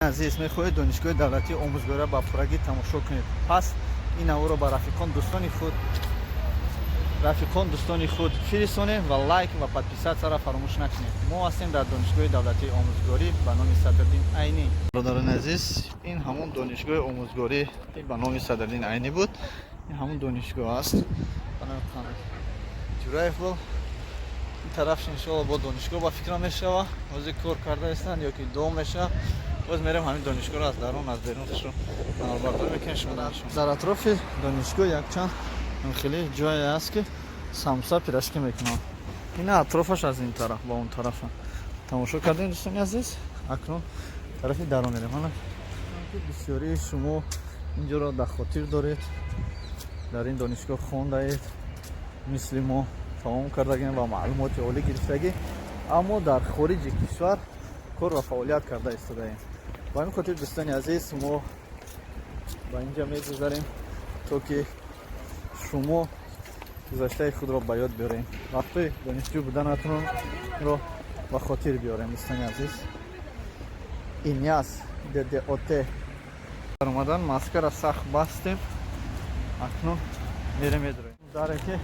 азиз, мехоҳед донишгоҳи давлатии омӯзгорӣ ба пуррагӣ тамошо кунед. Пас ин навъро ба рафиқон дӯстони худ фиристонед ва лайк ва подписатсияро фаромӯш накунед. Мо ҳастем дар донишгоҳи давлатии омӯзгорӣ ба номи Садриддин Айнӣ. Бародарони азиз, ин ҳамон донишгоҳи омӯзгорӣ ба номи Садриддин Айнӣ буд. Ин ҳамон донишгоҳ аст. Ҷураев бул ин тарафш иншоалло бо донишгоҳ ба фикра мешава. ҳозир кор карда истанд ё ки дом мешава. Боз мерем ҳамин донишгоҳро аз дарун аз берунашро амалбардорӣ мекунем шумо даршон. Дар атрофи донишгоҳ якчанд хеле ҷое аст ки самса пирашкӣ мекунанд. Ин атрофаш аз ин тараф ба он тарафа. Тамошо кардем дӯстони азиз. Акнун тарафи дарун мерем. Ҳана бисёрии шумо инҷоро дар хотир доред. Дар ин донишгоҳ хондаед. Мисли мо тамом кардагем ва маълумоти олӣ гирифтагӣ. Аммо дар хориҷи кишвар кор ва фаъолият карда истодаем. Ба ҳамин хотир дӯстони азиз мо ба инҷа мегузарем, то ки шумо гузаштаи худро ба ёд биёрем. Вақтҳои донишҷӯ буданатонро ба хотир биёрем дӯстони азиз. Иньяс ДДОТ дар омадан маскара сахт бастем. Акнун мерем медроем. Даре ки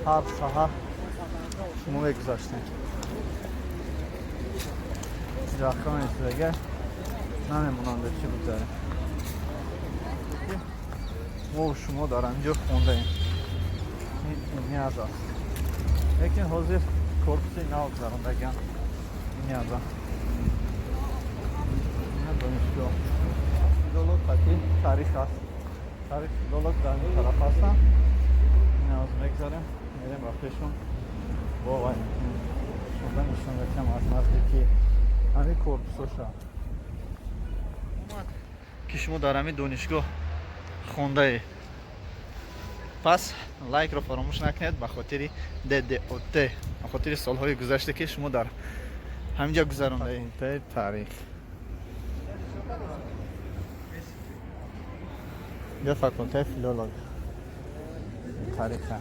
ҳар саҳар шумо мегузаштем. Жақон истодага намемонанд чӣ бигзарем. мо шумо дар анҷо хондаем. ин иньяз аст. лекин ҳозир корпуси нав гузарондагиам. иньяза донишгоҳ филолог қати таърих аст. таърих филолог дар ин тараф ҳастам. ин аз мегзарем мерем ба пешон бо шуда нишон метам аз наздики ҳамин корпусоша ки шумо дар ҳамин донишгоҳ хондаед. Пас лайкро фаромӯш накунед ба хотири ДДОТ, ба хотири солҳои гузашта ки шумо дар ҳаминҷа гузарондаед. Таърих я факултаи филолог тариха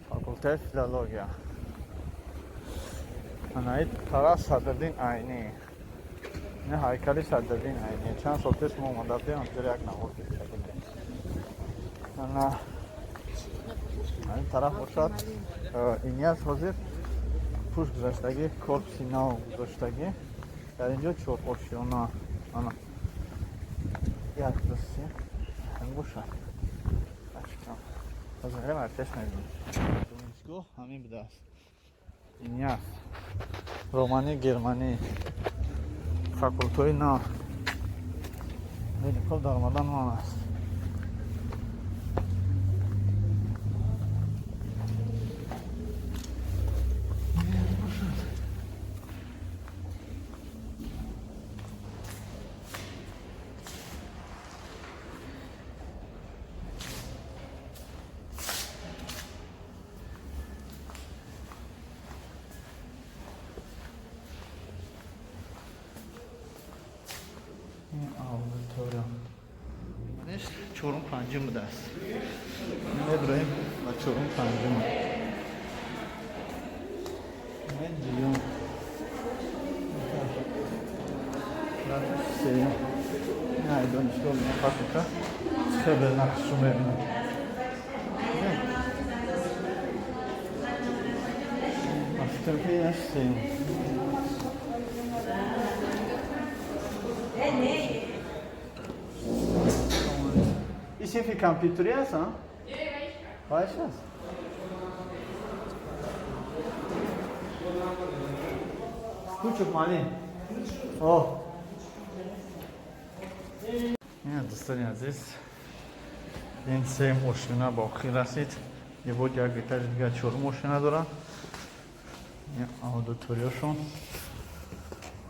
факултаи филология анаид тарас Садриддин Айнӣ. не ҳайкали Садриддин Айнӣ. Чанд сол пеш мо омада будем ҳамчунин як навор гирифтагӣ. ана ҳамин тараф бошад. иньяз ҳозир пӯш гузаштагӣ корпуси нав гузоштагӣ. дар инҷо чор ошёна ана як дусти ҳамин бошад. ҳозир мерем аз пеш мебинем. донишгоҳ ҳамин будааст. иньяз романӣ германӣ факултаи нав медикол дар омадан ман аст. чорум панҷум будааст. медроем ба чорум панҷум. дуюм сеюм. ай донишгоҳ меям факулта хеле нақшро мебинам. фикр кунаш сеюм. Sinfi компютери аст? Вайш аст? Кучук мали? О. дӯстони азиз, ин се мошина боқӣ расид. Ебод як этажи дигар чор мошина дорад. аудиторияшон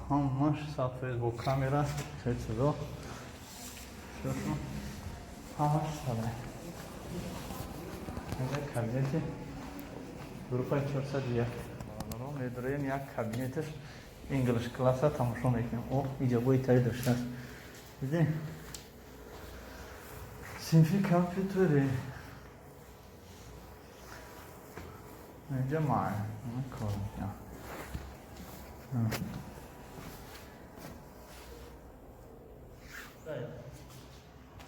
ҳамаш сафед бо камера садо. ҳамаш саде. кабинети группаи 401. медроем як кабинеташ English класса тамошо мекунем. о иҷобои таи доштааст. дидем синфи компютери инҷа май кор мекунам.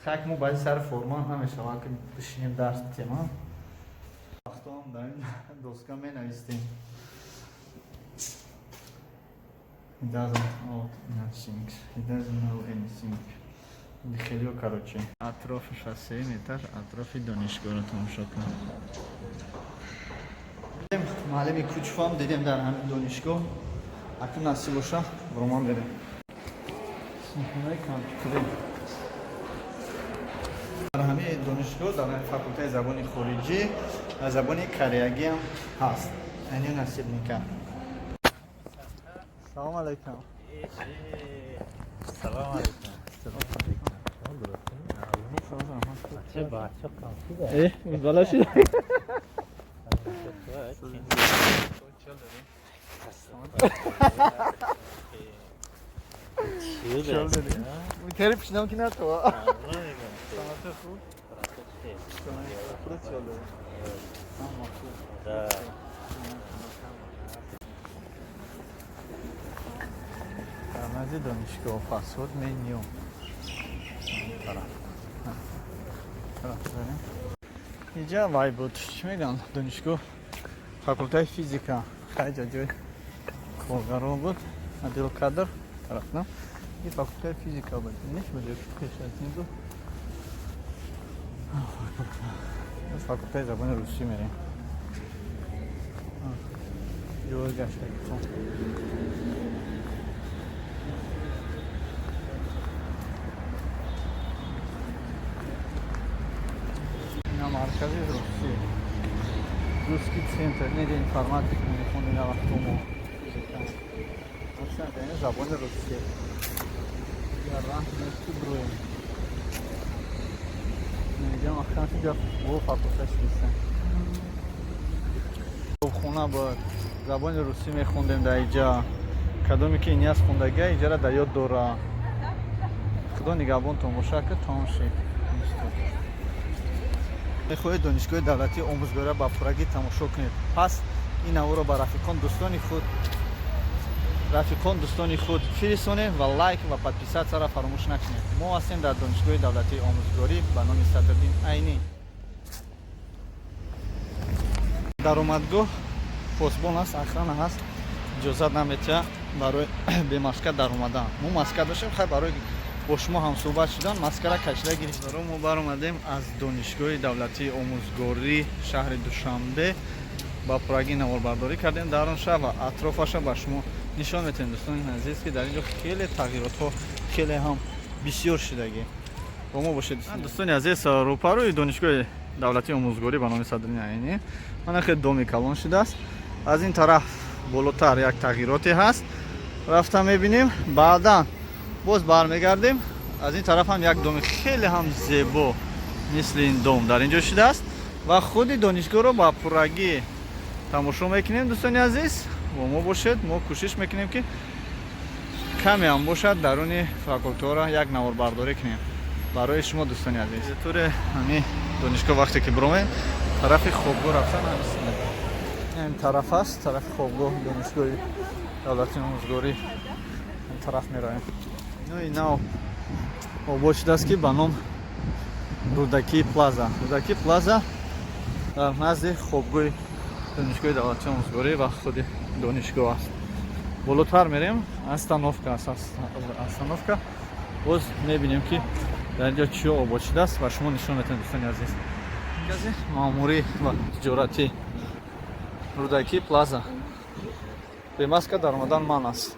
خاک مو باید سر فرمان نمیشه که بشینیم درس بتیم ها. وقتا هم در این دوستگاه می نویستیم. He doesn't know nothing. He doesn't know anything. این خیلی کاروچه. اطراف 6 متر اطراف دانشگاه رو تماشا کنیم. معلم کوچفام دیدیم در همین دانشگاه. اکنون نصیب باشه برمان بریم. سنخونه کامپیوتری. در همین دانشگاه در فاکولته زبان خارجی و زبان کریگی هم هست. اینو نصیب میکنم. سلام علیکم. سلام علیکم. چه بچه کافیه. این بالا شد. چیه داری؟ می‌کردی پیشنهاد کی نتو؟ سلامت خوب. خودت چیه داری؟ در نزد دانشگاه فاسفود منیو. اینجا وای بود. چی میگن دانشگاه فاکولته فیزیکا خیلی جای کارگران بود. عبدالقادر طرف نه. این فاکولته فیزیکا بود. نیست بود کشاورزی بود. فاکولته زبان روسی میریم. جور گشته کن. اینا مرکزی روسی. روسکی سنتر نیده اینفرماتیک میخونده اینا وقتمو. اصلا این زبان روسیه. یا راه نشتی برویم. اینجا مخصوصا اینجا با فاکولتهش نیستن. خونه با زبان روسی میخوندیم در اینجا. کدومی که اینی از خوندگی اینجا را در یاد داره. خدا نگهبان تماشا که تمام شد. خود دانشگاه دولتی آموزگاری با پورگی تماشا کنید. پس این او را با رفیقان دوستان خود فرستونید و لایک و پادپیسات را فراموش نکنید. ما هستیم در دانشگاه دولتی آموزگاری به نام صدرالدین عینی. درآمدگاه پاسبان است، اخران هست. اجازه نمیده برای به مسکن در اومدن. ما مسکن داشتیم خیلی برای با شما هم صحبت شدن مسکن را کشیده گرفتیم. ما برآمدیم از دانشگاه دولتی آموزگاری شهر دوشنبه با پراگی نواربرداری کردیم در آن شب و اطرافش را به شما نشان میدیم دوستان عزیز که در اینجا خیلی تغییرات ها خیلی هم بسیار شدگی با ما باشید. دوستان عزیز روپروی دانشگاه دولتی آموزگاری به نام صدرالدین عینی من خیلی دومی کلان شده است. از این طرف بالاتر یک تغییراتی هست رفتم میبینیم بعدا باز برمیگردیم. از این طرف هم یک دوم خیلی هم زیبا مثل این دوم در اینجا شده است و خود دانشگاه رو با پررنگی تماشا میکنیم. دوستان عزیز با ما باشید. ما کوشش میکنیم که کمی هم باشد درون فاکولته را یک نواربرداری کنیم برای شما دوستان عزیز. طور همین دانشگاه وقتی که بریم طرف خوابگاه رفتن این طرف است. طرف خوابگاه دانشگاه دولتی آموزگاری این طرف میرایم. اینا آباد شده است که به نام رودکی پلازا. رودکی پلازا در نزد خوابگاه دانشگاه دولتی آموزگاری و خود دانشگاه است. بالاتر میریم استانوفکا است. استانوفکا باز میبینیم که در اینجا چی آباد شده است و شما نشان میدیم دوستان عزیز. مرکز ماموری و تجارتی رودکی پلازا به مسکن در اومدن من است.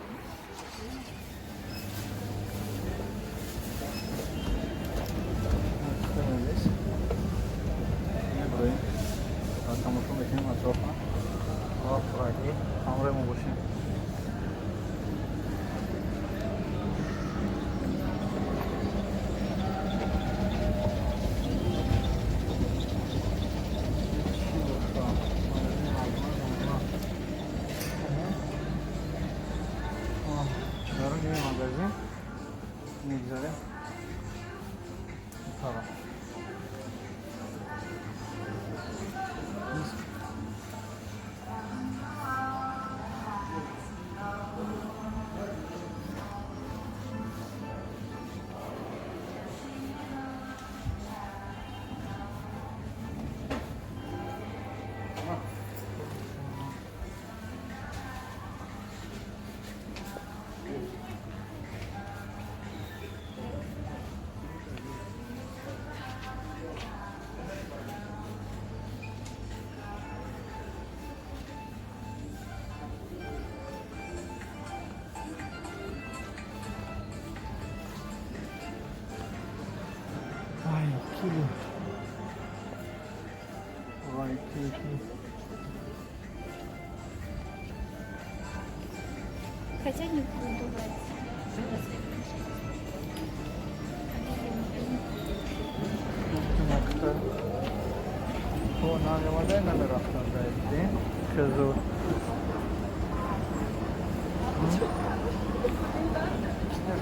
همراه ما باشیم. درون یه مغازه میگذاره طرف хотя не буду брать. خب نانوانده نمیرفتن دایدیم خزور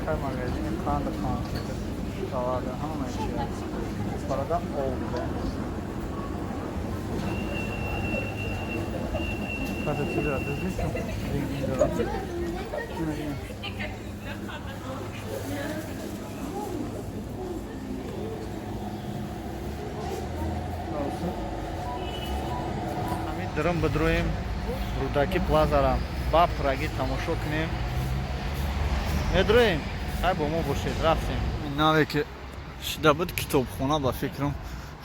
خیلی مگزین کاند کانسیده شواده همه چیه برادا oldu Kaç lira düzgün? 20 lira. Hamid daram bidroyim Rudaki plazaram ba Pragi tamosho kunیم медроим хай бо мо бошед рафтем ин наве ки шида буд китобхона ба фикрам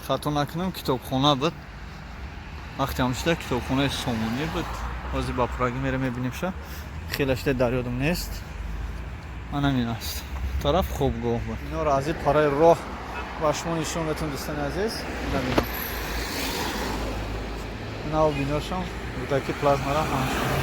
хато накунам китобхона буд вақте ҳам шида китобхонаи сомонӣ буд ҳозир ба Праги мерем мебинем ша хеле шида дар ёдам нест ана ин аст тараф хобгоҳ буд иноро аз ин параи роҳ ба шумо нишон метавам дӯстони азиз набинам нав биношам Rudaki plazmara ҳамшун